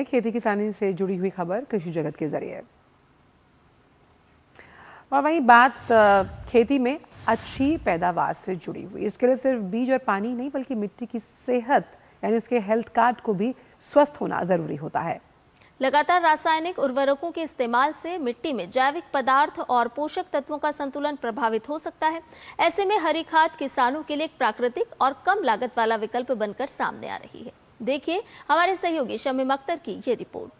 खेती किसानी से जुड़ी हुई खबर कृषि जगत के जरिए। और वहीं बात खेती में अच्छी पैदावार से जुड़ी हुई। इसके लिए सिर्फ बीज और पानी नहीं बल्कि मिट्टी की सेहत यानी उसके हेल्थ कार्ड को भी स्वस्थ होना जरूरी होता है। लगातार रासायनिक उर्वरकों के इस्तेमाल से मिट्टी में जैविक पदार्थ और पोषक तत्वों का संतुलन प्रभावित हो सकता है। ऐसे में हरी खाद किसानों के लिए एक प्राकृतिक और कम लागत वाला विकल्प बनकर सामने आ रही है। देखिए हमारे सहयोगी शमीम अख्तर की ये रिपोर्ट।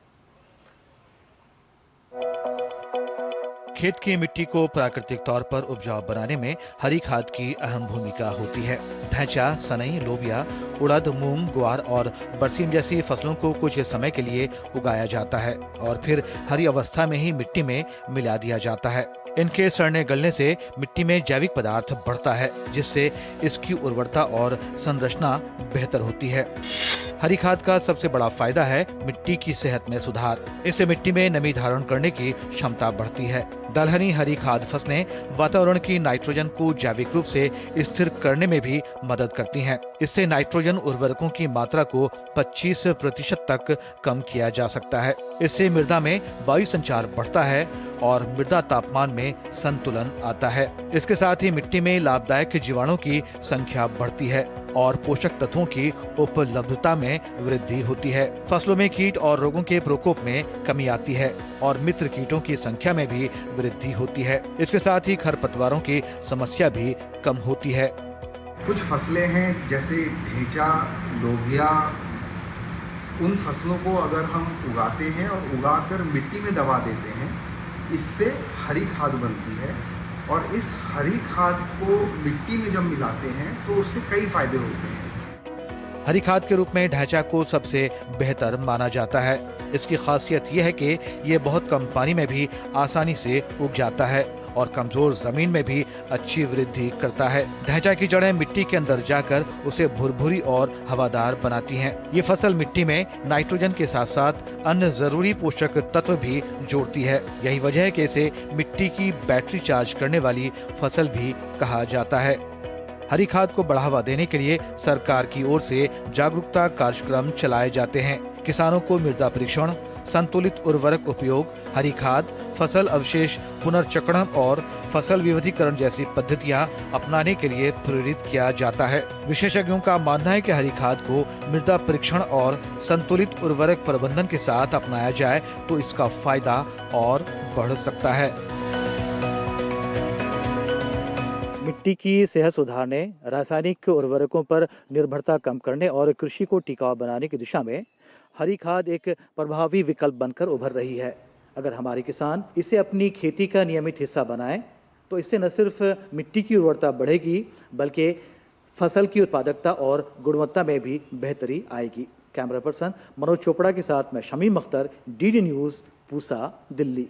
खेत की मिट्टी को प्राकृतिक तौर पर उपजाऊ बनाने में हरी खाद की अहम भूमिका होती है। धैंचा, सनई, लोबिया, उड़द, मूंग, ग्वार और बरसीम जैसी फसलों को कुछ समय के लिए उगाया जाता है और फिर हरी अवस्था में ही मिट्टी में मिला दिया जाता है। इनके सड़ने गलने से मिट्टी में जैविक पदार्थ बढ़ता है, जिससे इसकी उर्वरता और संरचना बेहतर होती है। हरी खाद का सबसे बड़ा फायदा है मिट्टी की सेहत में सुधार। इससे मिट्टी में नमी धारण करने की क्षमता बढ़ती है। दलहनी हरी खाद फसलें वातावरण की नाइट्रोजन को जैविक रूप से स्थिर करने में भी मदद करती हैं। इससे नाइट्रोजन उर्वरकों की मात्रा को 25% तक कम किया जा सकता है। इससे मृदा में वायु संचार बढ़ता है और मृदा तापमान में संतुलन आता है। इसके साथ ही मिट्टी में लाभदायक जीवाणुओं की संख्या बढ़ती है और पोषक तत्वों की उपलब्धता में वृद्धि होती है। फसलों में कीट और रोगों के प्रकोप में कमी आती है और मित्र कीटों की संख्या में भी वृद्धि होती है। इसके साथ ही खरपतवारों की समस्या भी कम होती है। कुछ फसलें हैं जैसे ढेंचा, लोबिया, उन फसलों को अगर हम उगाते हैं और उगाकर मिट्टी में दबा देते हैं, इससे हरी खाद बनती है और इस हरी खाद को मिट्टी में जब मिलाते हैं तो उससे कई फायदे होते हैं। हरी खाद के रूप में ढैंचा को सबसे बेहतर माना जाता है। इसकी खासियत यह है कि ये बहुत कम पानी में भी आसानी से उग जाता है और कमजोर जमीन में भी अच्छी वृद्धि करता है। ढैंचा की जड़ें मिट्टी के अंदर जाकर उसे भुरभुरी और हवादार बनाती हैं। ये फसल मिट्टी में नाइट्रोजन के साथ साथ अन्य जरूरी पोषक तत्व भी जोड़ती है। यही वजह है कि इसे मिट्टी की बैटरी चार्ज करने वाली फसल भी कहा जाता है। हरी खाद को बढ़ावा देने के लिए सरकार की ओर से जागरूकता कार्यक्रम चलाए जाते हैं। किसानों को मृदा परीक्षण, संतुलित उर्वरक उपयोग, हरी खाद, फसल अवशेष पुनर्चक्रण और फसल विविधीकरण जैसी पद्धतियां अपनाने के लिए प्रेरित किया जाता है। विशेषज्ञों का मानना है कि हरी खाद को मृदा परीक्षण और संतुलित उर्वरक प्रबंधन के साथ अपनाया जाए तो इसका फायदा और बढ़ सकता है। मिट्टी की सेहत सुधारने, रासायनिक उर्वरकों पर निर्भरता कम करने और कृषि को टिकाऊ बनाने की दिशा में हरी खाद एक प्रभावी विकल्प बनकर उभर रही है। अगर हमारे किसान इसे अपनी खेती का नियमित हिस्सा बनाएं, तो इससे न सिर्फ मिट्टी की उर्वरता बढ़ेगी बल्कि फसल की उत्पादकता और गुणवत्ता में भी बेहतरी आएगी। कैमरा पर्सन मनोज चोपड़ा के साथ मैं शमीम अख्तर, DD न्यूज़, पूसा, दिल्ली।